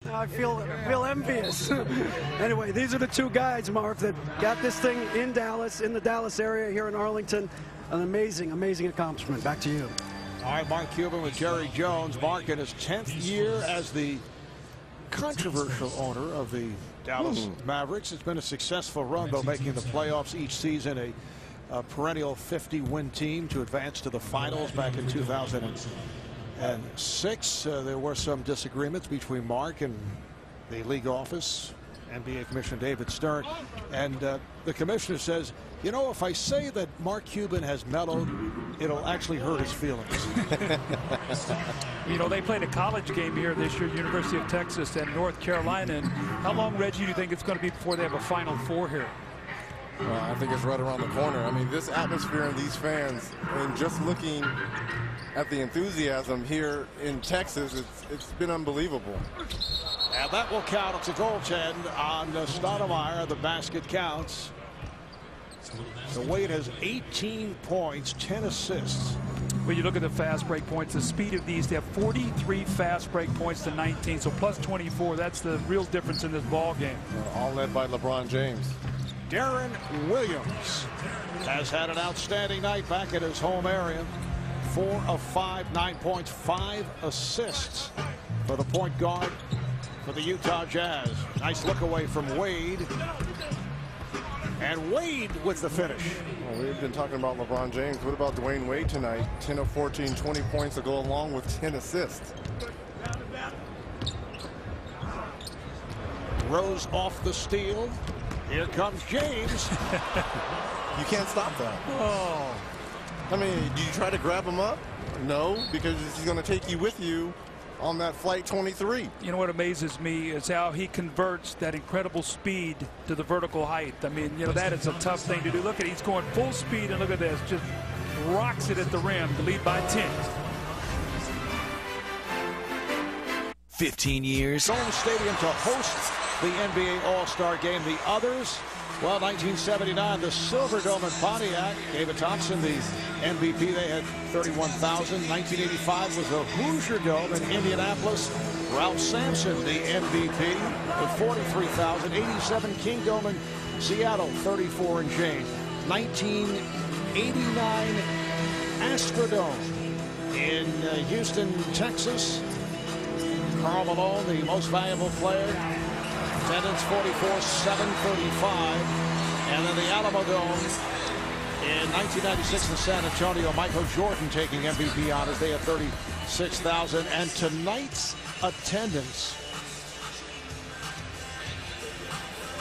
I feel envious. Anyway, these are the two guys, Marv, that got this thing in Dallas, in the Dallas area here in Arlington. An amazing, amazing accomplishment. Back to you. All right, Mark Cuban with Jerry Jones. Mark in his 10th year as the controversial owner of the Dallas Mavericks. It's been a successful run, though, making the playoffs each season, a perennial 50-win team to advance to the finals back in 2006. There were some disagreements between Mark and the league office, NBA Commissioner David Stern, and the commissioner says, you know, if I say that Mark Cuban has mellowed, it'll actually hurt his feelings. You know, they played a college game here this year, University of Texas and North Carolina. And how long, Reggie, do you think it's going to be before they have a Final Four here? Well, I think it's right around the corner. I mean, this atmosphere and these fans, and just looking at the enthusiasm here in Texas, it's been unbelievable. And that will count. It's a goaltend on Stoudemire. The basket counts. So Wade has 18 points, 10 assists. When you look at the fast break points, the speed of these, they have 43 fast break points to 19, so plus 24. That's the real difference in this ball game. All led by LeBron James. Darren Williams has had an outstanding night back at his home area. 4 of 5, 9 points, 5 assists for the point guard for the Utah Jazz. Nice look away from Wade. And Wade with the finish. Well, we've been talking about LeBron James. What about Dwayne Wade tonight? 10 of 14, 20 points to go along with 10 assists. Rose off the steal. Here comes James. You can't stop that. Oh. I mean, do you try to grab him up? No, because he's going to take you with you on that flight 23. You know what amazes me is how he converts that incredible speed to the vertical height. I mean, you know, that is a tough thing to do. Look at it, he's going full speed, and look at this, just rocks it at the rim to lead by 10. 15 years. Home stadium to host the NBA All-Star game. The others, well, 1979, the Silver Dome in Pontiac. David Thompson, the MVP, they had 31,000. 1985 was the Hoosier Dome in Indianapolis. Ralph Sampson, the MVP, with 43,000. 87 King Dome in Seattle, 34 and change. 1989 Astrodome in Houston, Texas. Karl Malone, the most valuable player. Attendance 44,735. And then the Alamo Dome in 1996 in San Antonio. Michael Jordan taking MVP honors. They had 36,000. And tonight's attendance,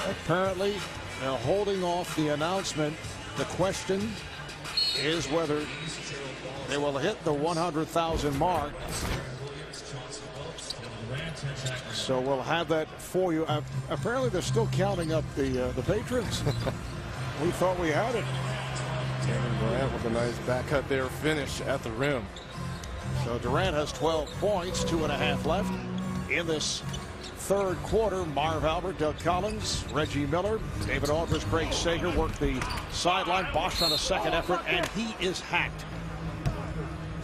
apparently they're holding off the announcement. The question is whether they will hit the 100,000 mark. So we'll have that for you. Apparently they're still counting up the patrons. We thought we had it. Kevin Durant with a nice back cut there finish at the rim. So Durant has 12 points, 2.5 left in this third quarter. Marv Albert, Doug Collins, Reggie Miller, David Aldridge, Craig Sager worked the sideline. Bosch on a second effort, and he is hacked.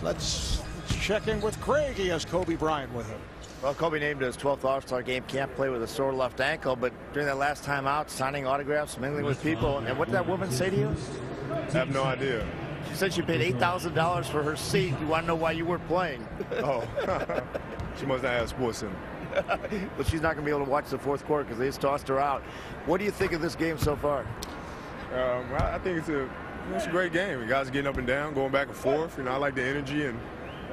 Let's check in with Craig. He has Kobe Bryant with him. Well, Kobe named his 12th All-Star game. Can't play with a sore left ankle, but during that last time out, signing autographs, mingling with people. And what did that woman say to you? I have no idea. She said she paid $8,000 for her seat. You want to know why you weren't playing? Oh, she must not have sports center. But she's not going to be able to watch the fourth quarter because they just tossed her out. What do you think of this game so far? I think it's a great game. The guys are getting up and down, going back and forth. You know, I like the energy, and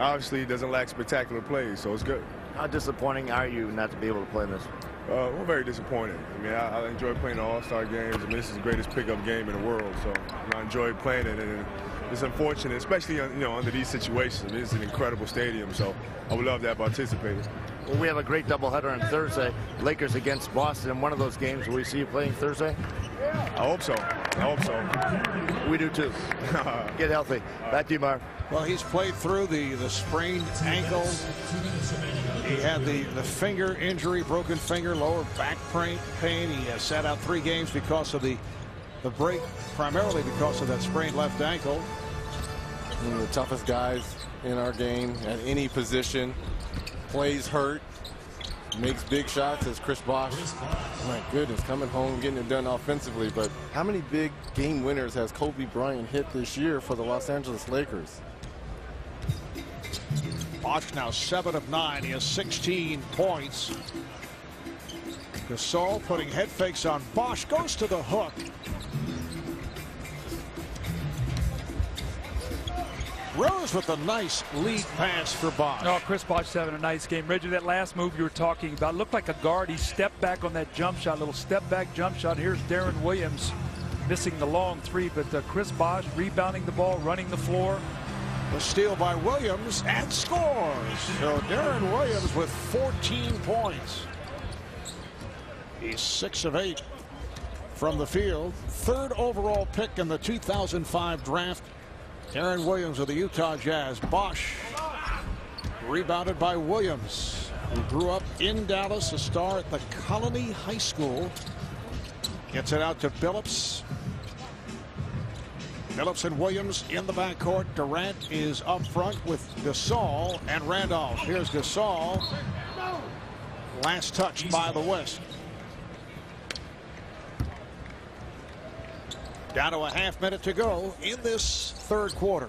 obviously it doesn't lack spectacular plays, so it's good. How disappointing are you not to be able to play in this? We're very disappointed. I mean, I enjoy playing the All-Star games. I mean, this is the greatest pickup game in the world, so I enjoy playing it. And it's unfortunate, especially under these situations. I mean, it's an incredible stadium, so I would love to have participated. Well, we have a great doubleheader on Thursday. Lakers against Boston in one of those games. Will we see you playing Thursday? I hope so. I hope so. We do too. Get healthy. Back to you, Marv. Well, he's played through the sprained ankle. He had the finger injury, broken finger, lower back pain. He has sat out 3 games because of the break, primarily because of that sprained left ankle. One of the toughest guys in our game at any position. Plays hurt. makes big shots as Chris Bosh. My goodness, coming home, getting it done offensively. But how many big game winners has Kobe Bryant hit this year for the Los Angeles Lakers? Bosh now 7 of 9. He has 16 points. Gasol putting head fakes on Bosh. Goes to the hook. Rose with a nice lead pass for Bosh. Oh, Chris Bosh having a nice game. Reggie, that last move you were talking about looked like a guard. He stepped back on that jump shot, little step back jump shot. Here's Darren Williams missing the long three, but Chris Bosh rebounding the ball, running the floor. The steal by Williams and scores. So Darren Williams with 14 points. He's 6 of 8 from the field. 3rd overall pick in the 2005 draft. Darren Williams of the Utah Jazz. Bosh rebounded by Williams, who grew up in Dallas, a star at the Colony High School. Gets it out to Billups. Billups and Williams in the backcourt. Durant is up front with Gasol and Randolph. Here's Gasol. Last touch by the West. Down to a half minute to go in this 3rd quarter.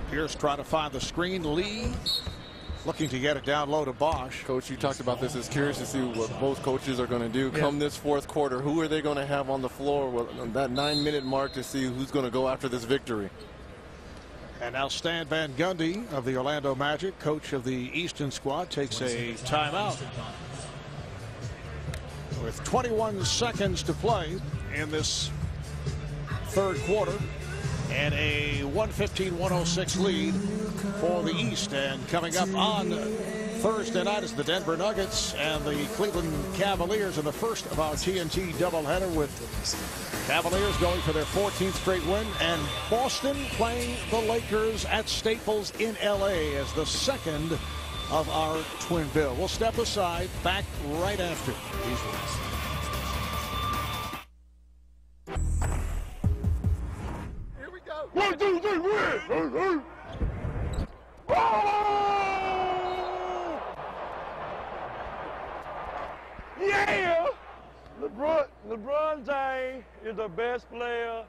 Pierce trying to find the screen. Lee looking to get it down low to Bosh. Coach, you talked about this. It's curious to see what both coaches are going to do come this 4th quarter. Who are they going to have on the floor with that 9-minute mark to see who's going to go after this victory? And now Stan Van Gundy of the Orlando Magic, coach of the Eastern squad, takes a timeout. With 21 seconds to play in this 3rd quarter, and a 115-106 lead for the East. And coming up on Thursday night is the Denver Nuggets and the Cleveland Cavaliers in the first of our TNT doubleheader, with Cavaliers going for their 14th straight win, and Boston playing the Lakers at Staples in LA as the 2nd of our twin bill. We'll step aside, back right after these words. Here we go. 1, 2, 3, win! Yeah! LeBron James is the best player.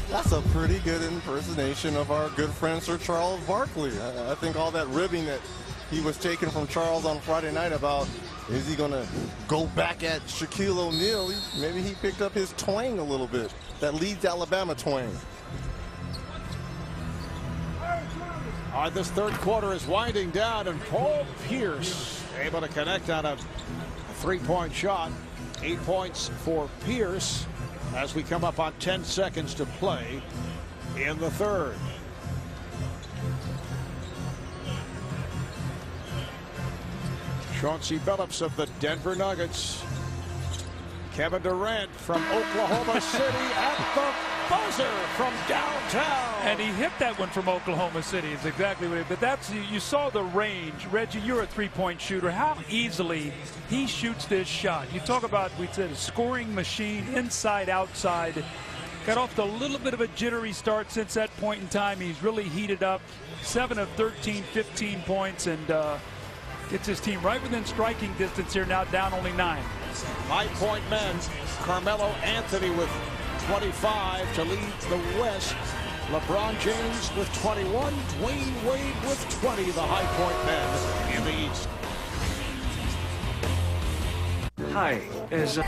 That's a pretty good impersonation of our good friend Sir Charles Barkley. I think all that ribbing that he was taking from Charles on Friday night about is he going to go back at Shaquille O'Neal, maybe he picked up his twang a little bit, that Leeds Alabama twang. All right, this 3rd quarter is winding down, and Paul Pierce able to connect on a 3-point shot. 8 points for Pierce as we come up on 10 seconds to play in the 3rd. Chauncey Billups of the Denver Nuggets. Kevin Durant from Oklahoma City at the buzzer from downtown. And he hit that one from Oklahoma City. Is exactly what it. But that's, you saw the range. Reggie, you're a 3-point shooter. How easily he shoots this shot. You talk about, we said, a scoring machine, inside, outside. Got off to a little bit of a jittery start since that point in time. He's really heated up. 7 of 13, 15 points, and gets his team right within striking distance here, now down only 9. 5-point men. Carmelo Anthony with 25 to lead the West. LeBron James with 21. Dwayne Wade with 20, the high point men in the East. Hi, is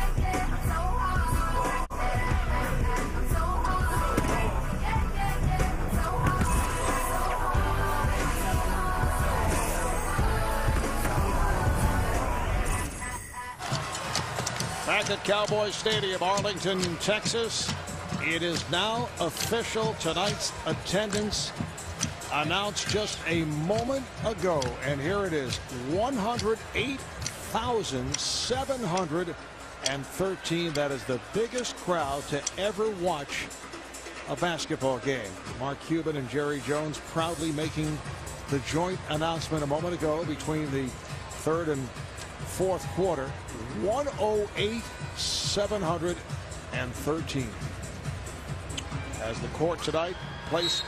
Back at Cowboy Stadium, Arlington, Texas. It is now official. Tonight's attendance announced just a moment ago, and here it is: 108,713. That is the biggest crowd to ever watch a basketball game. Mark Cuban and Jerry Jones proudly making the joint announcement a moment ago between the 3rd and 4th quarter. 108,713. as the court tonight placed